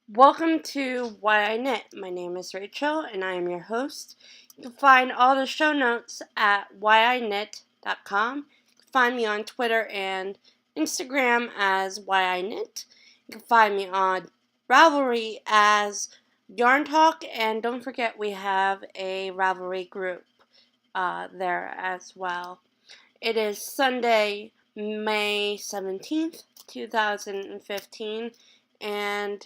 Welcome to Why I Knit. My name is Rachel and I am your host. You can find all the show notes at whyiknit.com. You can find me on Twitter and Instagram as whyiknit. You can find me on Ravelry as Yarn Talk, and don't forget we have a Ravelry group there as well. It is Sunday, May 17th, 2015, and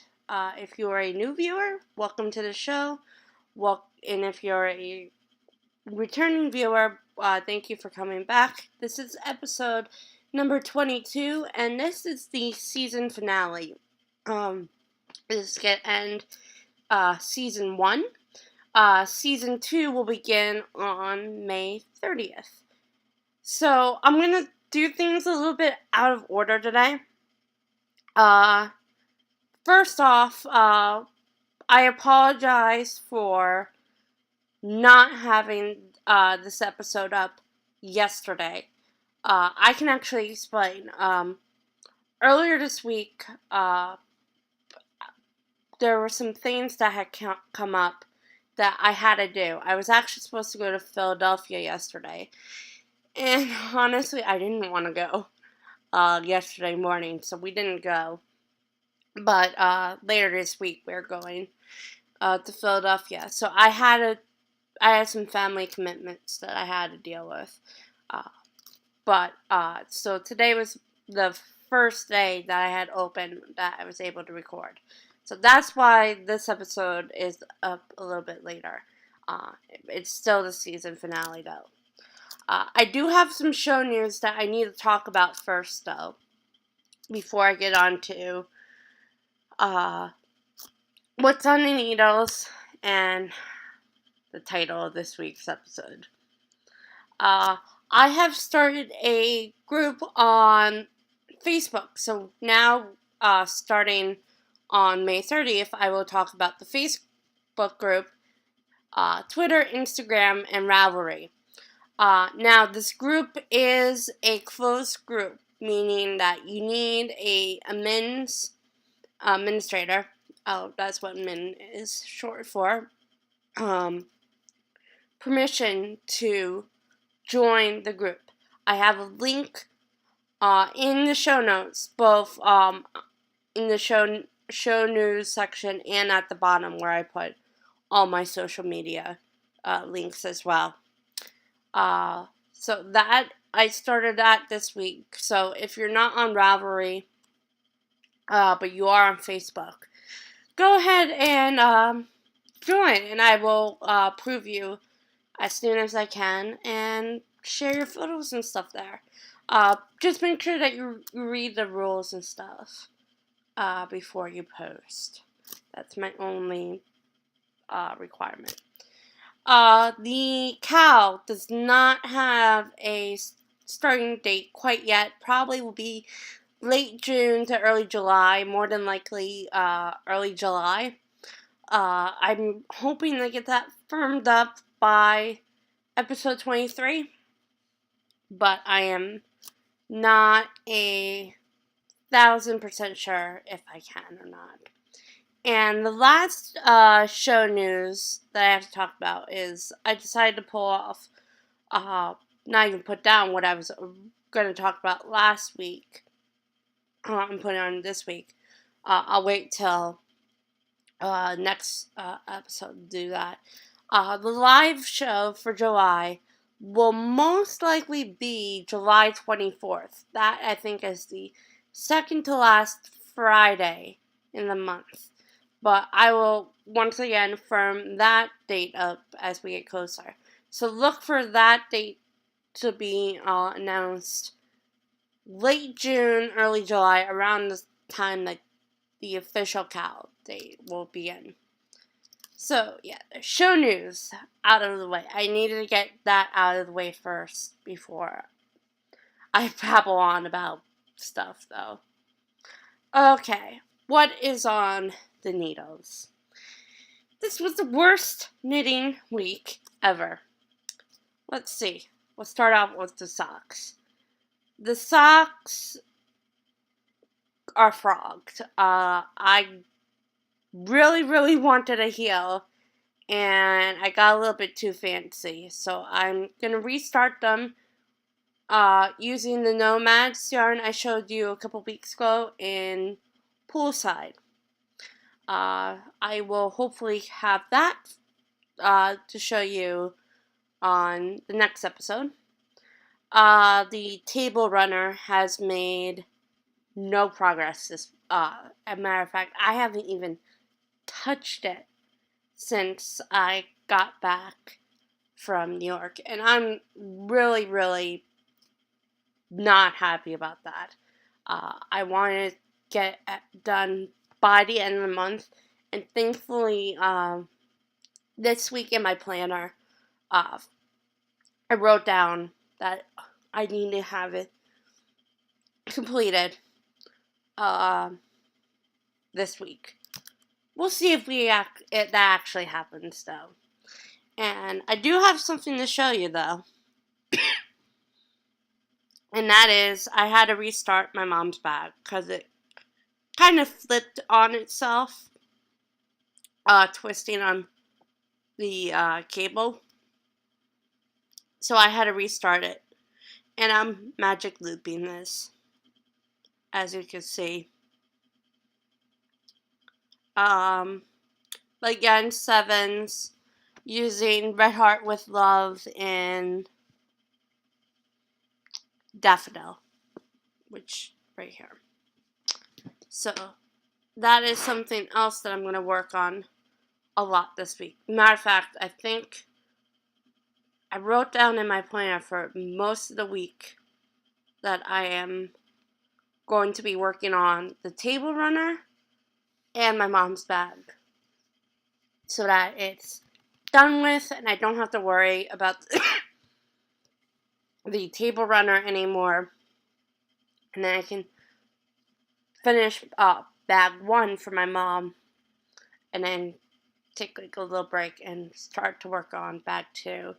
if you are a new viewer, welcome to the show. And if you're a returning viewer, thank you for coming back. This is episode number 22, and this is the season finale. This is going to end season 1. Season 2 will begin on May 30th. So, I'm going to do things a little bit out of order today. First off, I apologize for not having this episode up yesterday. I can actually explain. Earlier this week, there were some things that had come up that I had to do. I was actually supposed to go to Philadelphia yesterday. And honestly, I didn't want to go yesterday morning, so we didn't go. But later this week, we're going to Philadelphia. So I had some family commitments that I had to deal with. So today was the first day that I had open that I was able to record. So that's why this episode is up a little bit later. It's still the season finale, though. I do have some show news that I need to talk about first, though, before I get on to what's on the needles and the title of this week's episode. I have started a group on Facebook, so now starting on May 30th, I will talk about the Facebook group, Twitter, Instagram, and Ravelry. Now, this group is a closed group, meaning that you need a admins, administrator. Oh, that's what admin is short for. Permission to join the group. I have a link in the show notes, both in the show news section and at the bottom where I put all my social media links as well. So that I started that this week. So if you're not on Ravelry, but you are on Facebook, go ahead and join, and I will prove you as soon as I can and share your photos and stuff there. Just make sure that you read the rules and stuff before you post. That's my only requirement. The cow does not have a starting date quite yet. Probably will be late June to early July, more than likely early July. I'm hoping to get that firmed up by episode 23, but I am not 1,000% sure if I can or not. And the last show news that I have to talk about is I decided to pull off, not even put down what I was going to talk about last week and put it on this week. I'll wait till next episode to do that. The live show for July will most likely be July 24th. That, I think, is the second to last Friday in the month. But I will once again firm that date up as we get closer. So look for that date to be announced late June, early July, around the time that the official cow date will begin. So, yeah, show news out of the way. I needed to get that out of the way first before I babble on about stuff, though. Okay, what is on the needles? This was the worst knitting week ever. Let's see. We'll start off with the socks. The socks are frogged. I really, really wanted a heel, and I got a little bit too fancy. So I'm going to restart them using the Nomads yarn I showed you a couple weeks ago in Poolside. I will hopefully have that to show you on the next episode. The table runner has made no progress. As a matter of fact, I haven't even touched it since I got back from New York, and I'm really, really not happy about that. I want to get it done by the end of the month, and thankfully, this week in my planner, I wrote down that I need to have it completed this week. We'll see if that actually happens, though. And I do have something to show you, though. And that is, I had to restart my mom's bag because it kind of flipped on itself, twisting on the cable. So I had to restart it. And I'm magic looping this, as you can see. Again, 7s, using Red Heart with Love and Daffodil, which right here. So that is something else that I'm going to work on a lot this week. Matter of fact, I think I wrote down in my planner for most of the week that I am going to be working on the table runner and my mom's bag, so that it's done with and I don't have to worry about the table runner anymore. And then I can finish bag 1 for my mom, and then take a little break and start to work on bag 2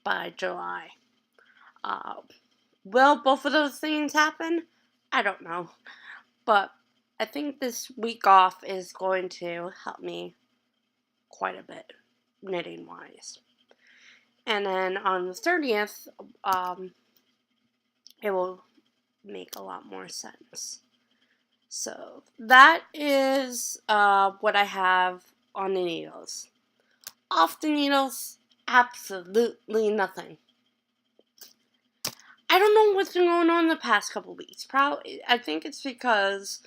by July. Will both of those things happen? I don't know. But I think this week off is going to help me quite a bit, knitting wise. And then on the 30th, it will make a lot more sense. So that is what I have on the needles. Off the needles, absolutely nothing. I don't know what's been going on the past couple weeks. I think it's because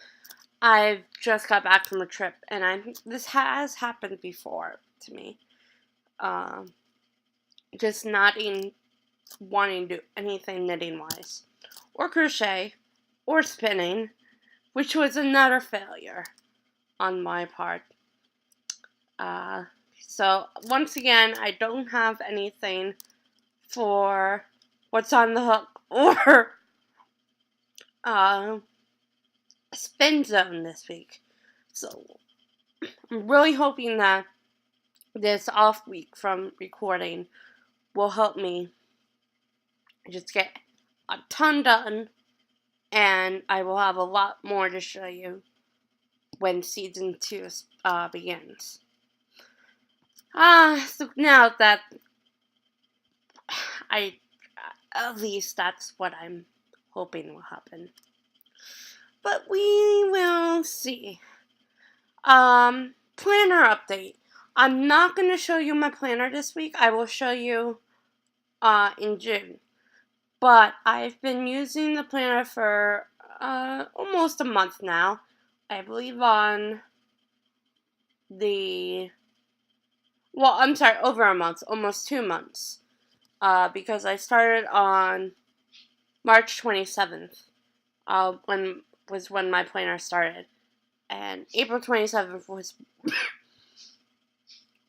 I've just got back from a trip, and this has happened before to me. Just not wanting to do anything knitting wise, or crochet, or spinning, which was another failure on my part. So once again, I don't have anything for what's on the hook or spin zone this week. So I'm really hoping that this off week from recording will help me just get a ton done, and I will have a lot more to show you when season 2 begins. So now that at least that's what I'm hoping will happen. But we will see. Planner update. I'm not going to show you my planner this week. I will show you in June. But I've been using the planner for almost a month now. I believe over a month, almost 2 months. Because I started on March 27th, when my planner started. And April 27th was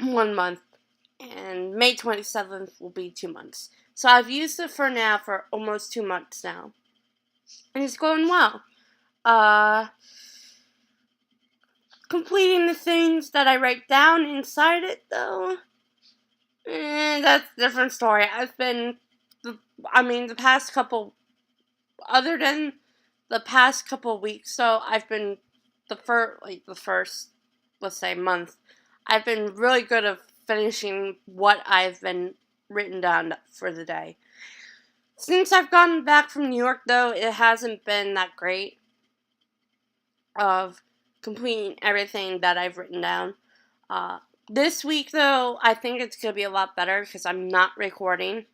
1 month, and May 27th will be 2 months. So I've used it for almost 2 months now, and it's going well. Completing the things that I write down inside it, though, that's a different story. The past couple, other than the past couple weeks, so I've been the first let's say, month, I've been really good at finishing what I've been written down for the day. Since I've gotten back from New York, though, it hasn't been that great of completing everything that I've written down. This week, though, I think it's going to be a lot better because I'm not recording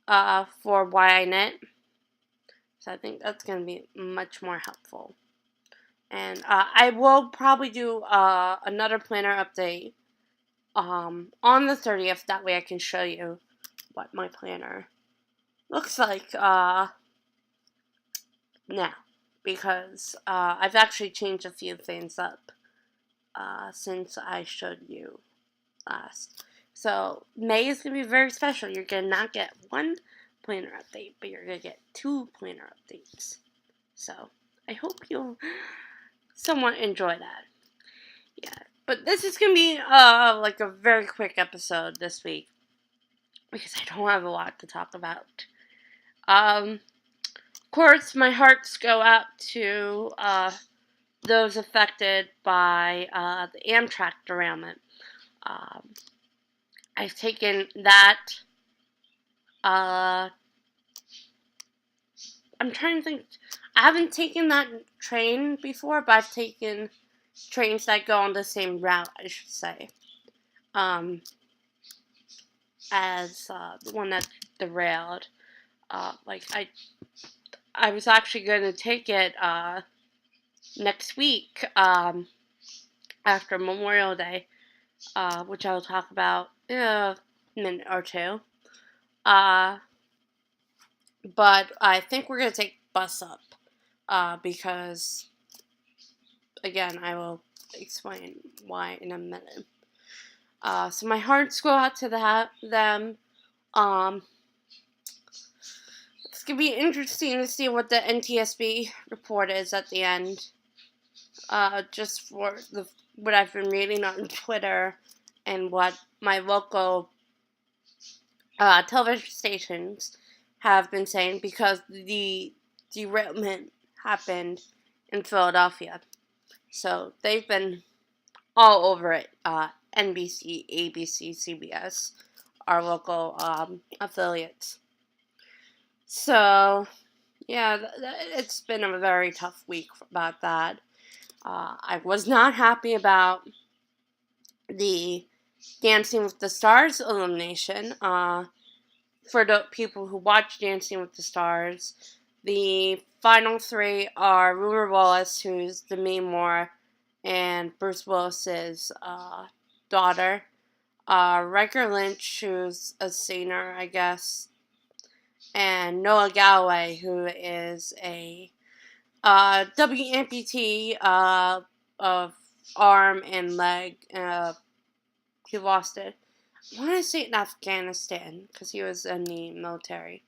for Why I Knit. So I think that's going to be much more helpful. And I will probably do another planner update on the 30th. That way I can show you what my planner looks like now. Because I've actually changed a few things up since I showed you last. So May is going to be very special. You're going to not get one planner update, but you're going to get 2 planner updates. So I hope you'll somewhat enjoy that. Yeah, but this is going to be like a very quick episode this week because I don't have a lot to talk about. Of course, my hearts go out to those affected by the Amtrak derailment. I've taken that. I'm trying to think. I haven't taken that train before, but I've taken trains that go on the same route, I should say, as the one that derailed. I was actually going to take it next week after Memorial Day, which I'll talk about in a minute or two. But I think we're going to take bus up because, again, I will explain why in a minute. So my hearts go out to them. It's going to be interesting to see what the NTSB report is at the end. Just for what I've been reading on Twitter and what my local television stations have been saying, because the derailment happened in Philadelphia. So they've been all over it. NBC, ABC, CBS, our local affiliates. So, yeah, it's been a very tough week about that. I was not happy about the Dancing with the Stars elimination. For the people who watch Dancing with the Stars, the final 3 are Rumor Wallace, who's Demi Moore, and Bruce Willis's daughter. Riker Lynch, who's a singer, I guess, and Noah Galloway, who is a W amputee of arm and leg. He lost it. I want to say in Afghanistan because he was in the military.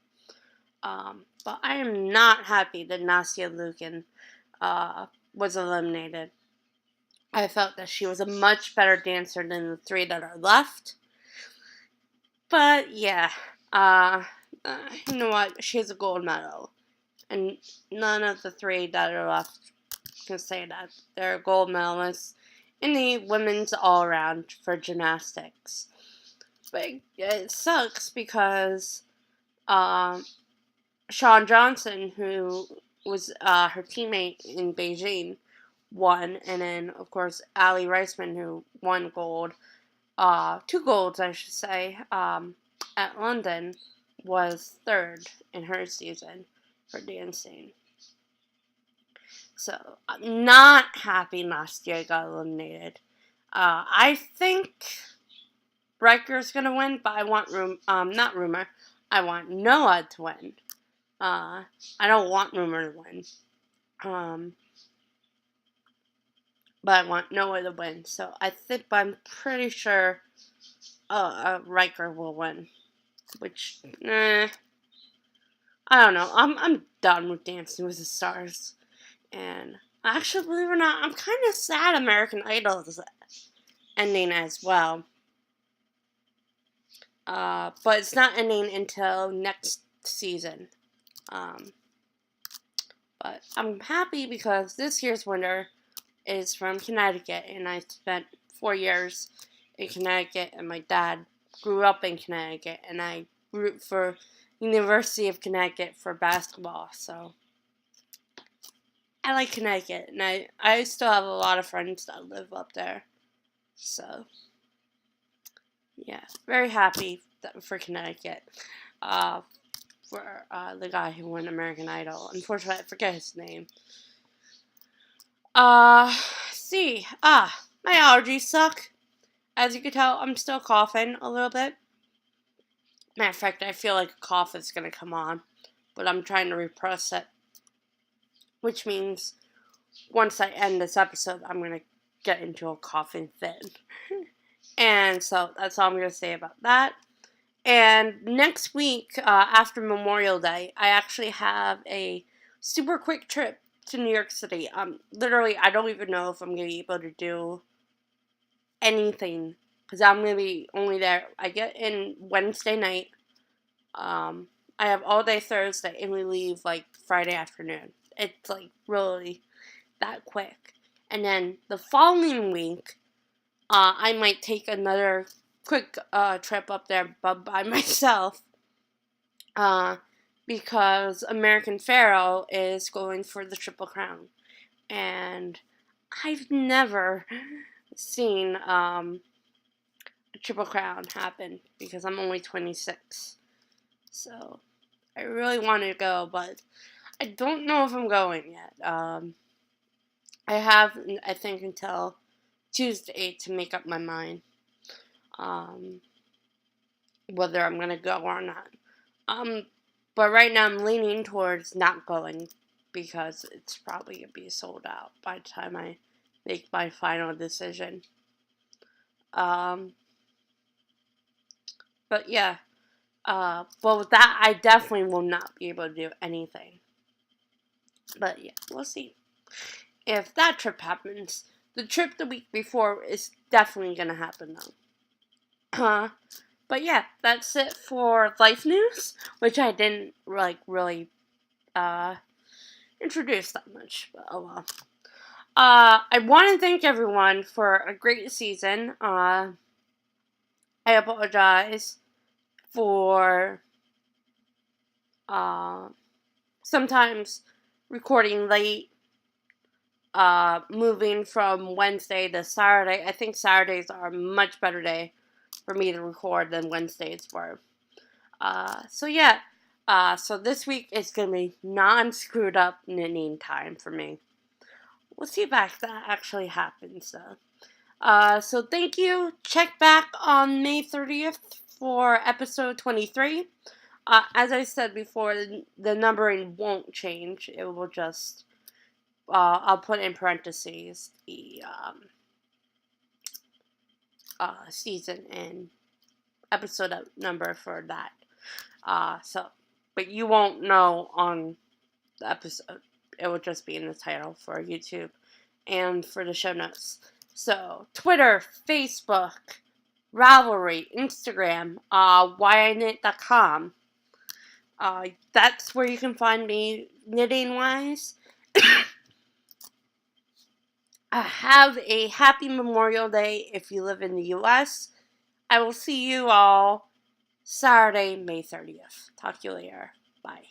But I am not happy that Nastia Liukin was eliminated. I felt that she was a much better dancer than the 3 that are left. But yeah, you know what? She has a gold medal. And none of the 3 that are left can say that. They're gold medalists in the women's all-around for gymnastics. But it sucks because Shawn Johnson, who was her teammate in Beijing, won. And then, of course, Ali Reisman, who won gold, 2 golds, I should say, at London, was 3rd in her season for dancing. So, I'm not happy Nastia got eliminated. I think Riker's gonna win, but I want not Rumor. I want Noah to win. I don't want Rumor to win. But I want Noah to win. So I'm pretty sure Riker will win. Which, I don't know. I'm done with Dancing with the Stars. And actually, believe it or not, I'm kind of sad American Idol is ending as well. But it's not ending until next season. But I'm happy because this year's winner is from Connecticut, and I spent 4 years in Connecticut, and my dad grew up in Connecticut, and I root for University of Connecticut for basketball, so I like Connecticut, and I still have a lot of friends that live up there, so yeah, very happy for Connecticut, for the guy who won American Idol. Unfortunately, I forget his name. My allergies suck. As you can tell, I'm still coughing a little bit. Matter of fact, I feel like a cough is gonna come on, but I'm trying to repress it. Which means, once I end this episode, I'm gonna get into a coughing fit. And so, that's all I'm gonna say about that. And next week, after Memorial Day, I actually have a super quick trip to New York City. Literally, I don't even know if I'm going to be able to do anything, because I'm going to be only there. I get in Wednesday night. I have all day Thursday, and we leave, like, Friday afternoon. It's, like, really that quick. And then the following week, I might take another quick trip up there, but by myself, because American Pharoah is going for the Triple Crown, and I've never seen a Triple Crown happen because I'm only 26, so I really want to go, but I don't know if I'm going yet. I have, I think, until Tuesday to make up my mind. Whether I'm gonna go or not. But right now I'm leaning towards not going because it's probably gonna be sold out by the time I make my final decision. But yeah. But with that, I definitely will not be able to do anything. But yeah, we'll see. If that trip happens, the trip the week before is definitely gonna happen though. But yeah, that's it for life news, which I didn't really introduce that much. But oh well. I want to thank everyone for a great season. I apologize for sometimes recording late, moving from Wednesday to Saturday. I think Saturdays are a much better day for me to record than Wednesdays were. So yeah. So this week is going to be non-screwed up knitting time for me. We'll see if that actually happens though. So thank you. Check back on May 30th for episode 23. As I said before, the numbering won't change. It will just, I'll put in parentheses the season and episode number for that. But you won't know on the episode. It will just be in the title for YouTube and for the show notes. So, Twitter, Facebook, Ravelry, Instagram, whyknit.com. That's where you can find me knitting-wise. Have a happy Memorial Day if you live in the U.S. I will see you all Saturday, May 30th. Talk to you later. Bye.